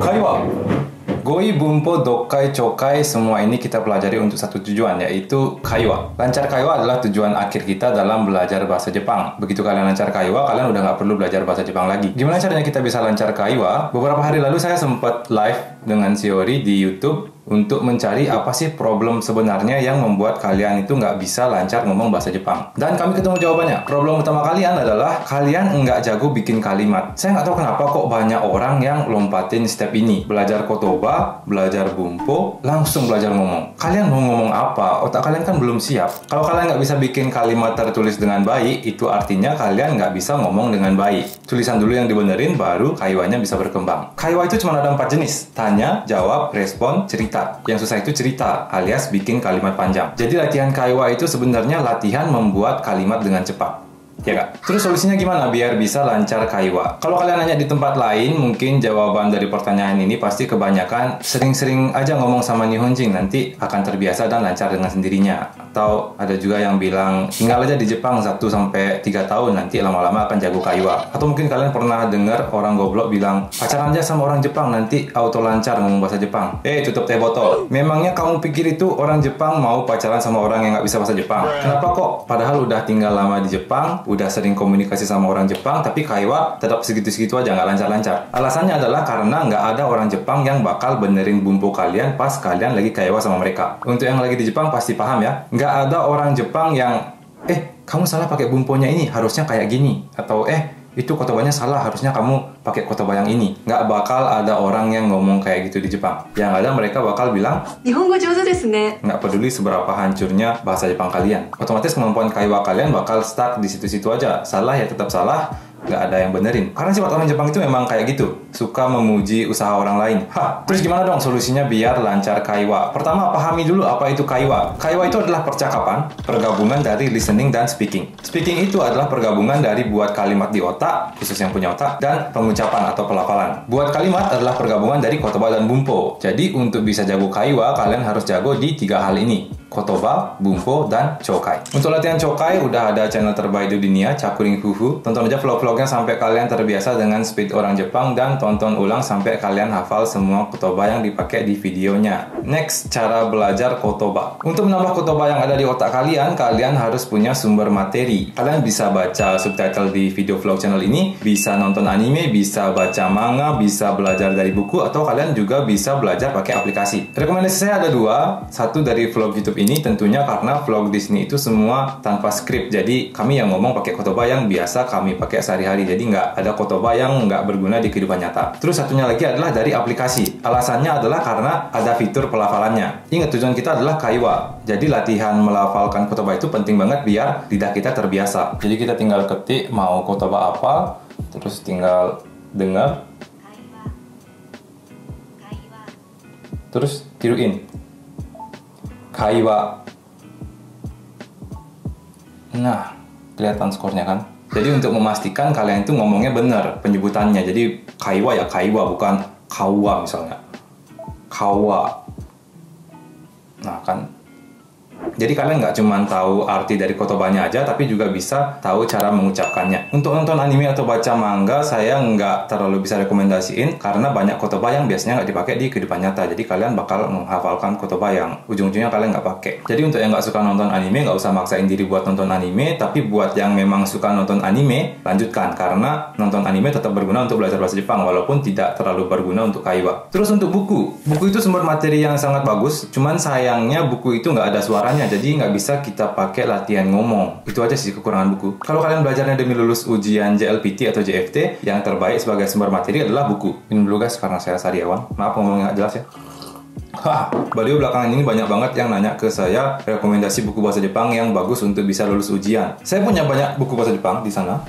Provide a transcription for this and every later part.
Kaiwa. Goi, bumpo, dokai, chokai, semua ini kita pelajari untuk satu tujuan, yaitu kaiwa. Lancar kaiwa adalah tujuan akhir kita dalam belajar bahasa Jepang. Begitu kalian lancar kaiwa, kalian udah nggak perlu belajar bahasa Jepang lagi. Gimana caranya kita bisa lancar kaiwa? Beberapa hari lalu saya sempat live dengan Shiori di YouTube untuk mencari apa sih problem sebenarnya yang membuat kalian itu nggak bisa lancar ngomong bahasa Jepang. Dan kami ketemu jawabannya. Problem utama kalian adalah kalian nggak jago bikin kalimat. Saya nggak tahu kenapa kok banyak orang yang lompatin step ini. Belajar kotoba, belajar bumpo, langsung belajar ngomong. Kalian mau ngomong apa? Otak kalian kan belum siap. Kalau kalian nggak bisa bikin kalimat tertulis dengan baik, itu artinya kalian nggak bisa ngomong dengan baik. Tulisan dulu yang dibenerin, baru kaiwanya bisa berkembang. Kaiwa itu cuma ada 4 jenis. Tanya, jawab, respon, cerita. Yang susah itu cerita, alias bikin kalimat panjang. Jadi latihan kaiwa itu sebenarnya latihan membuat kalimat dengan cepat. Ya kak? Terus solusinya gimana biar bisa lancar kaiwa? Kalau kalian nanya di tempat lain, mungkin jawaban dari pertanyaan ini pasti kebanyakan sering-sering aja ngomong sama Nihonjin, nanti akan terbiasa dan lancar dengan sendirinya. Atau ada juga yang bilang tinggal aja di Jepang 1-3 tahun, nanti lama-lama akan jago kaiwa. Atau mungkin kalian pernah dengar orang goblok bilang pacaran aja sama orang Jepang, nanti auto lancar ngomong bahasa Jepang. Tutup teh botol. Memangnya kamu pikir itu orang Jepang mau pacaran sama orang yang nggak bisa bahasa Jepang? Kenapa kok? Padahal udah tinggal lama di Jepang, udah sering komunikasi sama orang Jepang, tapi kaiwa tetap segitu-segitu aja, nggak lancar-lancar. Alasannya adalah karena nggak ada orang Jepang yang bakal benerin bumbu kalian pas kalian lagi kaiwa sama mereka. Untuk yang lagi di Jepang pasti paham ya. Nggak ada orang Jepang yang kamu salah pakai bumponya ini, harusnya kayak gini. Atau itu kotobanya salah, harusnya kamu pakai kotoba yang ini. Nggak bakal ada orang yang ngomong kayak gitu di Jepang. Yang ada mereka bakal bilang Nihongo jouzu desu ne. nggak peduli seberapa hancurnya bahasa Jepang kalian. Otomatis kemampuan kaiwa kalian bakal stuck di situ-situ aja. Salah ya tetap salah, nggak ada yang benerin. Karena sifat orang Jepang itu memang kayak gitu, suka memuji usaha orang lain. Terus gimana dong solusinya biar lancar kaiwa? Pertama, pahami dulu apa itu kaiwa. Kaiwa itu adalah percakapan, pergabungan dari listening dan speaking. Speaking itu adalah pergabungan dari buat kalimat di otak, khusus yang punya otak, dan pengucapan atau pelafalan. Buat kalimat adalah pergabungan dari kotoba dan bumpo. Jadi untuk bisa jago kaiwa, kalian harus jago di 3 hal ini: kotoba, bumpo, dan chokai. Untuk latihan chokai udah ada channel terbaik di dunia, Cakuring Fufu. Tonton aja vlog-vlognya sampai kalian terbiasa dengan speed orang Jepang, dan tonton ulang sampai kalian hafal semua kotoba yang dipakai di videonya. Next, cara belajar kotoba. Untuk menambah kotoba yang ada di otak kalian, kalian harus punya sumber materi. Kalian bisa baca subtitle di video vlog channel ini, bisa nonton anime, bisa baca manga, bisa belajar dari buku, atau kalian juga bisa belajar pakai aplikasi. Rekomendasi saya ada 2. Satu dari vlog YouTube ini, tentunya karena vlog di sini itu semua tanpa skrip. Jadi kami yang ngomong pakai kotoba yang biasa kami pakai sehari-hari. Jadi nggak ada kotoba yang nggak berguna di kehidupan nyata. Terus satunya lagi adalah dari aplikasi. Alasannya adalah karena ada fitur pelafalannya. Ingat, tujuan kita adalah kaiwa. Jadi latihan melafalkan kotoba itu penting banget biar lidah kita terbiasa. Jadi kita tinggal ketik mau kotoba apa, terus tinggal dengar, terus tiruin. Kaiwa. Nah, kelihatan skornya kan? Jadi untuk memastikan kalian itu ngomongnya benar penyebutannya. Jadi kaiwa ya kaiwa, bukan kawa misalnya. Kawa. Nah kan. Jadi kalian nggak cuma tahu arti dari kotobanya aja, tapi juga bisa tahu cara mengucapkannya. Untuk nonton anime atau baca manga, saya nggak terlalu bisa rekomendasiin karena banyak kotoba yang biasanya nggak dipakai di kehidupan nyata. Jadi kalian bakal menghafalkan kotoba yang ujung-ujungnya kalian nggak pakai. Jadi untuk yang nggak suka nonton anime, nggak usah maksain diri buat nonton anime. Tapi buat yang memang suka nonton anime, lanjutkan. Karena nonton anime tetap berguna untuk belajar bahasa Jepang, walaupun tidak terlalu berguna untuk kaiwa. Terus untuk buku. Buku itu sumber materi yang sangat bagus. Cuman sayangnya buku itu nggak ada suaranya. Jadi nggak bisa kita pakai latihan ngomong. Itu aja sih kekurangan buku. Kalau kalian belajarnya demi lulus ujian JLPT atau JFT, yang terbaik sebagai sumber materi adalah buku. Minum dulu guys, karena saya sariawan. Maaf ngomongnya nggak jelas ya. Baliho belakangan ini banyak banget yang nanya ke saya rekomendasi buku bahasa Jepang yang bagus untuk bisa lulus ujian. Saya punya banyak buku bahasa Jepang di sana.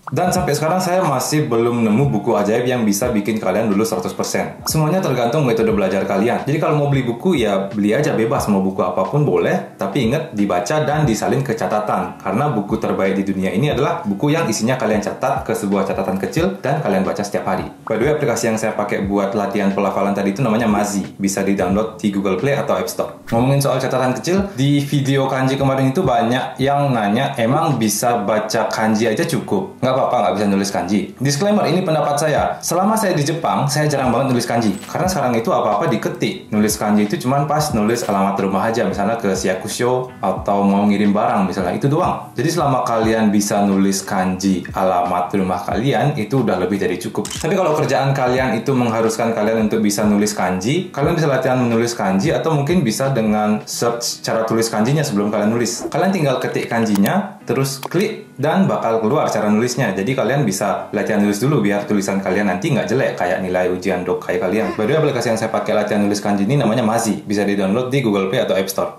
Dan sampai sekarang saya masih belum nemu buku ajaib yang bisa bikin kalian lulus 100%. Semuanya tergantung metode belajar kalian. Jadi kalau mau beli buku, ya beli aja bebas. Mau buku apapun boleh, tapi ingat dibaca dan disalin ke catatan. Karena buku terbaik di dunia ini adalah buku yang isinya kalian catat ke sebuah catatan kecil dan kalian baca setiap hari. By the way, aplikasi yang saya pakai buat latihan pelafalan tadi itu namanya Mazi. Bisa di-download di Google Play atau App Store. Ngomongin soal catatan kecil, di video kanji kemarin itu banyak yang nanya, emang bisa baca kanji aja cukup? Nggak apa-apa nggak bisa nulis kanji. Disclaimer, ini pendapat saya. Selama saya di Jepang, saya jarang banget nulis kanji. Karena sekarang itu apa-apa diketik. Nulis kanji itu cuman pas nulis alamat rumah aja, misalnya ke Shiakusho atau mau ngirim barang misalnya, itu doang. Jadi selama kalian bisa nulis kanji alamat rumah kalian, itu udah lebih dari cukup. Tapi kalau kerjaan kalian itu mengharuskan kalian untuk bisa nulis kanji, kalian bisa latihan menulis kanji atau mungkin bisa dengan search cara tulis kanjinya sebelum kalian nulis. Kalian tinggal ketik kanjinya, terus klik dan bakal keluar cara nulisnya. Jadi kalian bisa latihan nulis dulu biar tulisan kalian nanti nggak jelek kayak nilai ujian dokai kalian. By the way, aplikasi yang saya pakai latihan nulis kanji ini namanya Mazi. Bisa di-download di Google Play atau App Store.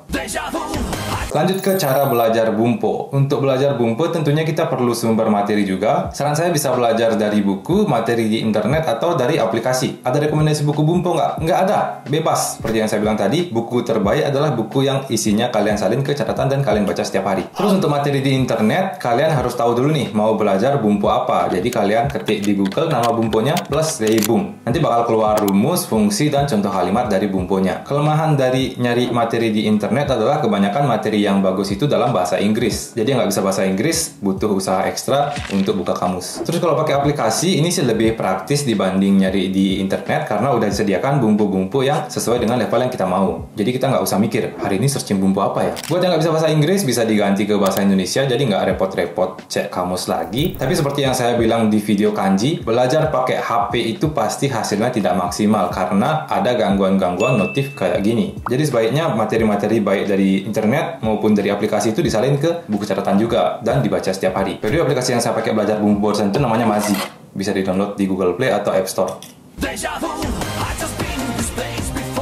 Lanjut ke cara belajar Bumpo. Untuk belajar Bumpo tentunya kita perlu sumber materi juga. Saran saya bisa belajar dari buku, materi di internet, atau dari aplikasi. Ada rekomendasi buku Bumpo nggak? Nggak ada. Bebas. Seperti yang saya bilang tadi, buku terbaik adalah buku yang isinya kalian salin ke catatan dan kalian baca setiap hari. Terus untuk materi di internet, kalian harus tahu dulu nih mau belajar Bumpo apa. Jadi kalian ketik di Google nama Bumponya plus Reibum. Nanti bakal keluar rumus, fungsi, dan contoh kalimat dari Bumponya. Kelemahan dari nyari materi di internet adalah kebanyakan materi yang bagus itu dalam bahasa Inggris. Jadi nggak bisa bahasa Inggris, butuh usaha ekstra untuk buka kamus. Terus kalau pakai aplikasi, ini sih lebih praktis dibanding nyari di internet karena udah disediakan bumbu-bumbu yang sesuai dengan level yang kita mau. Jadi kita nggak usah mikir, hari ini searching bumbu apa ya? Buat yang nggak bisa bahasa Inggris, bisa diganti ke bahasa Indonesia, jadi nggak repot-repot cek kamus lagi. Tapi seperti yang saya bilang di video kanji, belajar pakai HP itu pasti hasilnya tidak maksimal karena ada gangguan-gangguan notif kayak gini. Jadi sebaiknya materi-materi baik dari internet maupun dari aplikasi itu disalin ke buku catatan juga dan dibaca setiap hari. Jadi aplikasi yang saya pakai belajar bumbu bosan itu namanya Mazi. Bisa di-download di Google Play atau App Store.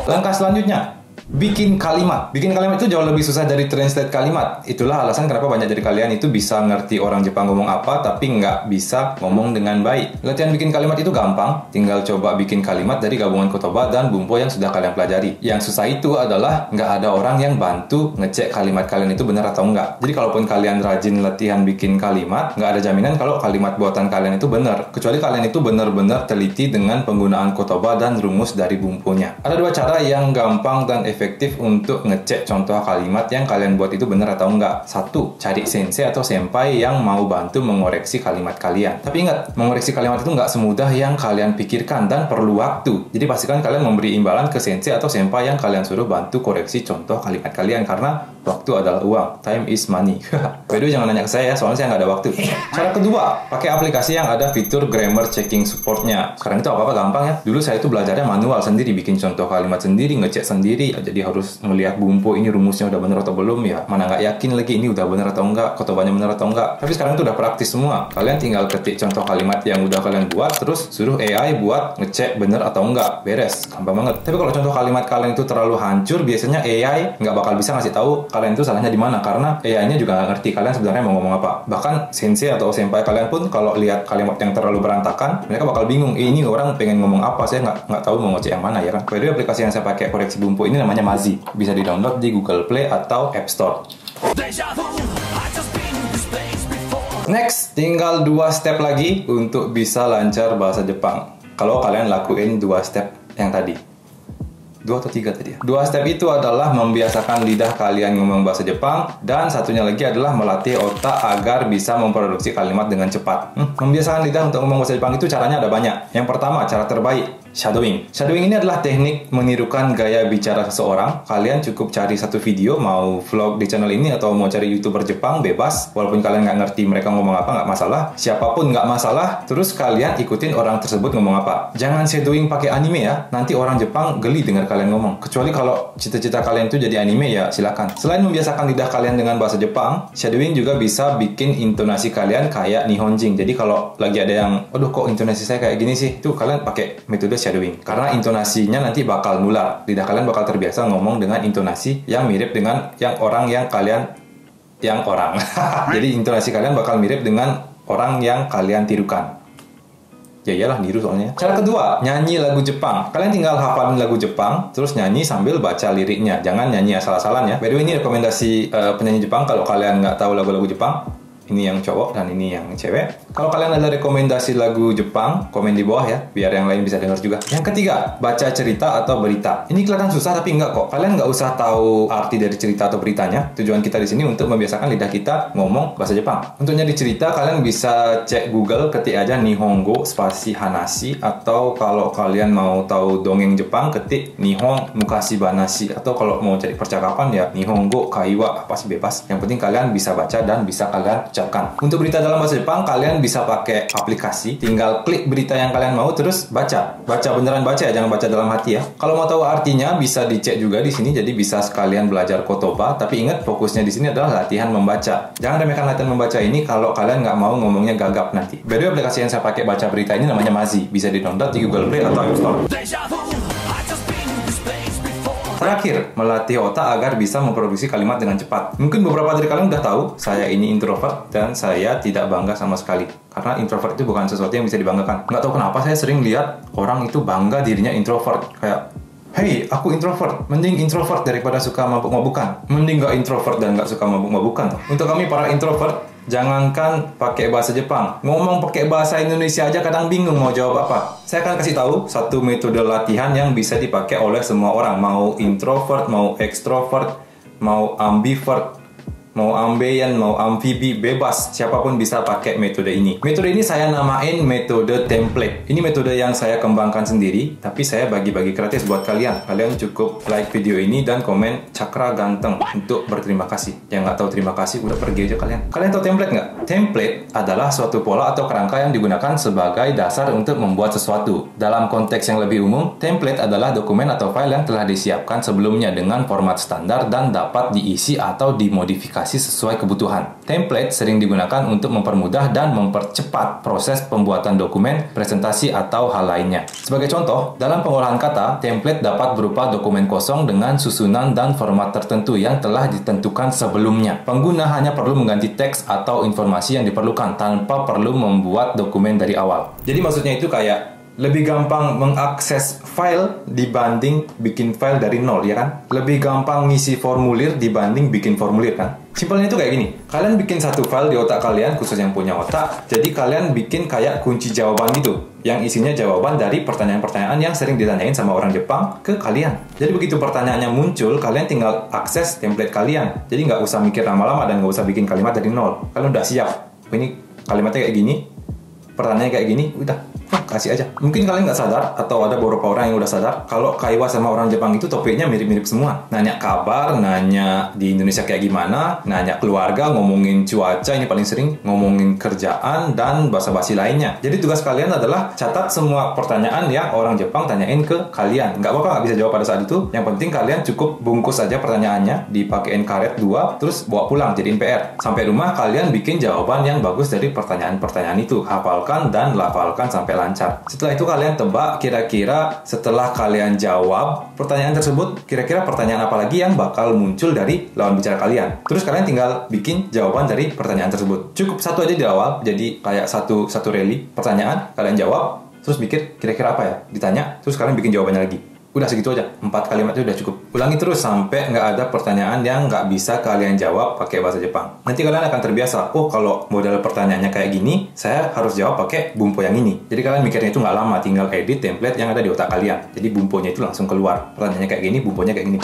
Langkah selanjutnya, bikin kalimat. Bikin kalimat itu jauh lebih susah dari translate kalimat. Itulah alasan kenapa banyak dari kalian itu bisa ngerti orang Jepang ngomong apa, tapi nggak bisa ngomong dengan baik. Latihan bikin kalimat itu gampang. Tinggal coba bikin kalimat dari gabungan kotoba dan bumpo yang sudah kalian pelajari. Yang susah itu adalah nggak ada orang yang bantu ngecek kalimat kalian itu benar atau enggak. Jadi kalaupun kalian rajin latihan bikin kalimat, nggak ada jaminan kalau kalimat buatan kalian itu benar. Kecuali kalian itu benar-benar teliti dengan penggunaan kotoba dan rumus dari bumponya. Ada dua cara yang gampang dan efektif untuk ngecek contoh kalimat yang kalian buat itu benar atau enggak. Satu, cari sensei atau senpai yang mau bantu mengoreksi kalimat kalian. Tapi ingat, mengoreksi kalimat itu nggak semudah yang kalian pikirkan dan perlu waktu. Jadi pastikan kalian memberi imbalan ke sensei atau senpai yang kalian suruh bantu koreksi contoh kalimat kalian karena waktu adalah uang. Time is money. By the way, jangan nanya ke saya, soalnya saya nggak ada waktu. Cara kedua, pakai aplikasi yang ada fitur grammar checking supportnya. Sekarang itu apa-apa gampang ya. Dulu saya itu belajarnya manual sendiri, bikin contoh kalimat sendiri, ngecek sendiri. Jadi harus melihat bumbu ini rumusnya udah bener atau belum ya. Mana nggak yakin lagi ini udah bener atau enggak, kotobanya bener atau enggak. Tapi sekarang itu udah praktis semua. Kalian tinggal ketik contoh kalimat yang udah kalian buat, terus suruh AI buat ngecek bener atau enggak. Beres, gampang banget. Tapi kalau contoh kalimat kalian itu terlalu hancur, biasanya AI nggak bakal bisa ngasih tahu kalian itu salahnya di mana karena AI-nya juga nggak ngerti kalian sebenarnya mau ngomong apa. Bahkan sensei atau senpai kalian pun kalau lihat kalimat yang terlalu berantakan, mereka bakal bingung. Ini orang pengen ngomong apa? Saya nggak tahu mau ngecek yang mana ya kan. By the way, aplikasi yang saya pakai koreksi bumbu ini namanya Mazi. Bisa di-download di Google Play atau App Store. Next, tinggal 2 step lagi untuk bisa lancar bahasa Jepang. Kalau kalian lakuin 2 step yang tadi. 2 atau 3 tadi ya? 2 step itu adalah membiasakan lidah kalian ngomong bahasa Jepang, dan satunya lagi adalah melatih otak agar bisa memproduksi kalimat dengan cepat. Membiasakan lidah untuk ngomong bahasa Jepang itu caranya ada banyak. Yang pertama, cara terbaik, shadowing. Shadowing ini adalah teknik menirukan gaya bicara seseorang. Kalian cukup cari satu video, mau vlog di channel ini atau mau cari YouTuber Jepang, bebas. Walaupun kalian nggak ngerti mereka ngomong apa, nggak masalah. Siapapun nggak masalah. Terus kalian ikutin orang tersebut ngomong apa. Jangan shadowing pakai anime ya. Nanti orang Jepang geli dengar kalian ngomong. Kecuali kalau cita-cita kalian itu jadi anime, ya silakan. Selain membiasakan lidah kalian dengan bahasa Jepang, shadowing juga bisa bikin intonasi kalian kayak Nihonjin. Jadi kalau lagi ada yang, aduh kok intonasi saya kayak gini sih, tuh kalian pakai metode shadowing. Karena intonasinya nanti bakal nular. Lidah kalian bakal terbiasa ngomong dengan intonasi yang mirip dengan yang orang. Jadi intonasi kalian bakal mirip dengan orang yang kalian tirukan. Ya iyalah, niru soalnya. Cara kedua, nyanyi lagu Jepang. Kalian tinggal hafalin lagu Jepang, terus nyanyi sambil baca liriknya. Jangan nyanyi asal-asalan ya. By the way, ini rekomendasi penyanyi Jepang kalau kalian nggak tahu lagu-lagu Jepang. Ini yang cowok dan ini yang cewek. Kalau kalian ada rekomendasi lagu Jepang, komen di bawah ya, biar yang lain bisa dengar juga. Yang ketiga, baca cerita atau berita. Ini kelihatan susah tapi enggak kok. Kalian nggak usah tahu arti dari cerita atau beritanya. Tujuan kita di sini untuk membiasakan lidah kita ngomong bahasa Jepang. Untuk nyari cerita, kalian bisa cek Google, ketik aja Nihongo spasi Hanashi, atau kalau kalian mau tahu dongeng Jepang, ketik Nihon Mukashi Banashi, atau kalau mau cari percakapan ya Nihongo Kaiwa, apa sih bebas. Yang penting kalian bisa baca dan bisa kalian ucapkan. Untuk berita dalam bahasa Jepang, kalian bisa pakai aplikasi, tinggal klik berita yang kalian mau terus baca. Baca beneran baca ya, jangan baca dalam hati ya. Kalau mau tahu artinya bisa dicek juga di sini, jadi bisa sekalian belajar kotoba, tapi ingat fokusnya di sini adalah latihan membaca. Jangan remehkan latihan membaca ini kalau kalian nggak mau ngomongnya gagap nanti. By the way, aplikasi yang saya pakai baca berita ini namanya Mazi, bisa di-download di Google Play atau App Store. Terakhir, melatih otak agar bisa memproduksi kalimat dengan cepat. Mungkin beberapa dari kalian udah tahu, saya ini introvert dan saya tidak bangga sama sekali. Karena introvert itu bukan sesuatu yang bisa dibanggakan. Nggak tahu kenapa saya sering lihat orang itu bangga dirinya introvert. Kayak, hey, aku introvert. Mending introvert daripada suka mabuk-mabukan. Mending nggak introvert dan nggak suka mabuk-mabukan. Untuk kami para introvert, jangankan pakai bahasa Jepang, ngomong pakai bahasa Indonesia aja kadang bingung mau jawab apa. Saya akan kasih tahu satu metode latihan yang bisa dipakai oleh semua orang, mau introvert, mau extrovert, mau ambivert, mau ambeien, mau amfibi, bebas. Siapapun bisa pakai metode ini. Metode ini saya namain metode template. Ini metode yang saya kembangkan sendiri, tapi saya bagi-bagi gratis buat kalian. Kalian cukup like video ini dan komen cakra ganteng untuk berterima kasih. Yang nggak tahu terima kasih, udah pergi aja kalian. Kalian tahu template nggak? Template adalah suatu pola atau kerangka yang digunakan sebagai dasar untuk membuat sesuatu. Dalam konteks yang lebih umum, template adalah dokumen atau file yang telah disiapkan sebelumnya dengan format standar dan dapat diisi atau dimodifikasi sesuai kebutuhan. Template sering digunakan untuk mempermudah dan mempercepat proses pembuatan dokumen, presentasi, atau hal lainnya. Sebagai contoh, dalam pengolahan kata, template dapat berupa dokumen kosong dengan susunan dan format tertentu yang telah ditentukan sebelumnya. Pengguna hanya perlu mengganti teks atau informasi yang diperlukan tanpa perlu membuat dokumen dari awal. Jadi maksudnya itu kayak lebih gampang mengakses file dibanding bikin file dari nol, ya kan? Lebih gampang ngisi formulir dibanding bikin formulir, kan? Simpelnya itu kayak gini. Kalian bikin satu file di otak kalian, khusus yang punya otak. Jadi kalian bikin kayak kunci jawaban gitu, yang isinya jawaban dari pertanyaan-pertanyaan yang sering ditanyain sama orang Jepang ke kalian. Jadi begitu pertanyaannya muncul, kalian tinggal akses template kalian. Jadi nggak usah mikir lama-lama dan nggak usah bikin kalimat dari nol. Kalian udah siap. Ini kalimatnya kayak gini, pertanyaannya kayak gini, udah. Kasih aja. Mungkin kalian nggak sadar, atau ada beberapa orang yang udah sadar, kalau Kaiwa sama orang Jepang itu topiknya mirip-mirip semua. Nanya kabar, nanya di Indonesia kayak gimana, nanya keluarga, ngomongin cuaca, ini paling sering, ngomongin kerjaan, dan basa-basi lainnya. Jadi tugas kalian adalah catat semua pertanyaan yang orang Jepang tanyain ke kalian. Nggak apa-apa, nggak bisa jawab pada saat itu. Yang penting kalian cukup bungkus aja pertanyaannya, dipakein karet 2, terus bawa pulang, jadiin PR. Sampai rumah, kalian bikin jawaban yang bagus dari pertanyaan-pertanyaan itu. Hafalkan dan lafalkan sampai lancar. Setelah itu kalian tebak kira-kira setelah kalian jawab pertanyaan tersebut, kira-kira pertanyaan apa lagi yang bakal muncul dari lawan bicara kalian. Terus kalian tinggal bikin jawaban dari pertanyaan tersebut. Cukup satu aja di awal, jadi kayak satu rally pertanyaan, kalian jawab, terus mikir kira-kira apa ya ditanya, terus kalian bikin jawabannya lagi. Udah segitu aja, 4 kalimat itu udah cukup. Ulangi terus sampai nggak ada pertanyaan yang nggak bisa kalian jawab pakai bahasa Jepang. Nanti kalian akan terbiasa, oh kalau model pertanyaannya kayak gini, saya harus jawab pakai bumpo yang ini. Jadi kalian mikirnya itu nggak lama, tinggal edit template yang ada di otak kalian. Jadi bumponya itu langsung keluar. Pertanyaannya kayak gini, bumponya kayak gini.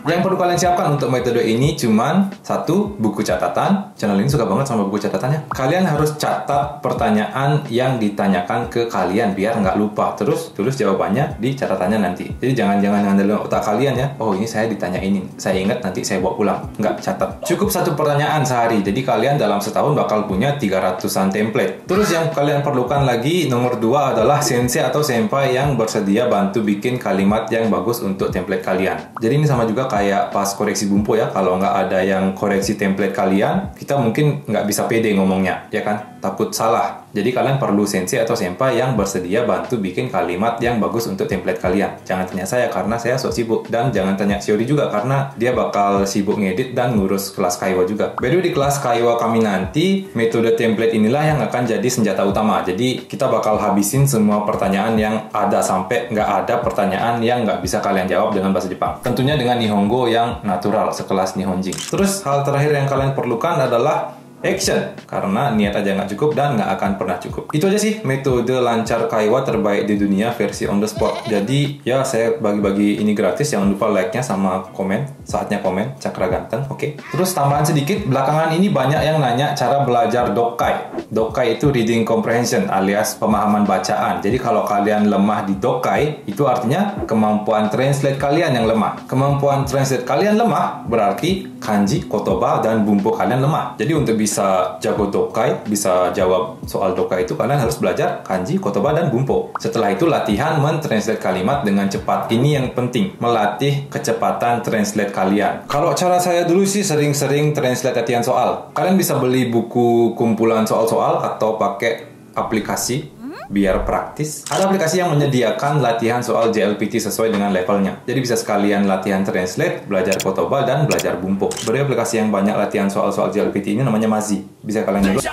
Yang perlu kalian siapkan untuk metode ini cuman satu, buku catatan. Channel ini suka banget sama buku catatannya. Kalian harus catat pertanyaan yang ditanyakan ke kalian biar nggak lupa. Terus tulis jawabannya di catatannya nanti. Jadi jangan ngandelin otak kalian ya. Oh ini saya ditanya ini, saya ingat nanti saya bawa pulang. Nggak, catat. Cukup satu pertanyaan sehari. Jadi kalian dalam setahun bakal punya 300-an template. Terus yang kalian perlukan lagi nomor 2 adalah sensei atau senpai yang bersedia bantu bikin kalimat yang bagus untuk template kalian. Jadi ini sama juga kayak pas koreksi bumpo ya. Kalau nggak ada yang koreksi template kalian, kita mungkin nggak bisa pede ngomongnya, ya kan? Takut salah. Jadi kalian perlu sensei atau senpai yang bersedia bantu bikin kalimat yang bagus untuk template kalian. Jangan tanya saya karena saya sok sibuk, dan jangan tanya Shiori juga karena dia bakal sibuk ngedit dan ngurus kelas Kaiwa juga. By the way, di kelas Kaiwa kami nanti, metode template inilah yang akan jadi senjata utama. Jadi kita bakal habisin semua pertanyaan yang ada sampai nggak ada pertanyaan yang nggak bisa kalian jawab dengan bahasa Jepang. Tentunya dengan Nihongo yang natural sekelas Nihonjin. Terus hal terakhir yang kalian perlukan adalah action. Karena niat aja nggak cukup dan nggak akan pernah cukup. Itu aja sih metode lancar Kaiwa terbaik di dunia versi on the spot. Jadi ya saya bagi-bagi ini gratis. Jangan lupa like-nya sama komen. Saatnya komen, Cakra Ganteng. Oke. Terus tambahan sedikit, belakangan ini banyak yang nanya cara belajar Dokkai. Dokkai itu reading comprehension alias pemahaman bacaan. Jadi kalau kalian lemah di Dokkai, itu artinya kemampuan translate kalian yang lemah. Kemampuan translate kalian lemah berarti kanji, kotoba, dan bumpo kalian lemah. Jadi untuk bisa jago Dokkai, bisa jawab soal Dokkai itu kalian harus belajar kanji, kotoba, dan bumpo. Setelah itu latihan mentranslate kalimat dengan cepat. Ini yang penting, melatih kecepatan translate kalian. Kalau cara saya dulu sih sering-sering translate latihan soal. Kalian bisa beli buku kumpulan soal-soal atau pakai aplikasi biar praktis. Ada aplikasi yang menyediakan latihan soal JLPT sesuai dengan levelnya. Jadi bisa sekalian latihan translate, belajar kotoba, dan belajar bumpo. Beri aplikasi yang banyak latihan soal-soal JLPT ini namanya Mazi. Bisa kalian download.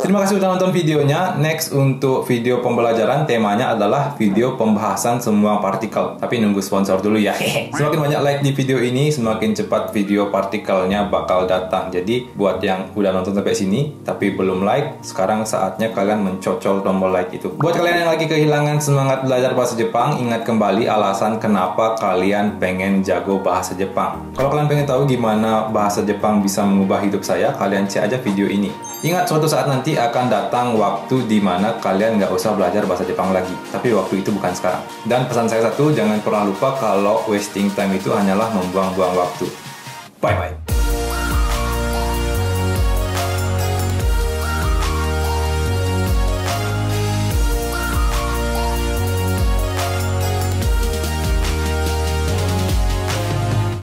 Terima kasih sudah nonton videonya. Next untuk video pembelajaran, temanya adalah video pembahasan semua partikel. Tapi nunggu sponsor dulu ya. Semakin banyak like di video ini, semakin cepat video partikelnya bakal datang. Jadi buat yang udah nonton sampai sini tapi belum like, sekarang saatnya kalian mencocol tombol like itu. Buat kalian yang lagi kehilangan semangat belajar bahasa Jepang, ingat kembali alasan kenapa kalian pengen jago bahasa Jepang. Kalau kalian pengen tahu gimana bahasa Jepang bisa mengubah hidup saya, kalian cek aja video ini. Ingat, suatu saat nanti akan datang waktu di mana kalian nggak usah belajar bahasa Jepang lagi. Tapi waktu itu bukan sekarang. Dan pesan saya satu, jangan pernah lupa kalau wasting time itu hanyalah membuang-buang waktu. Bye-bye.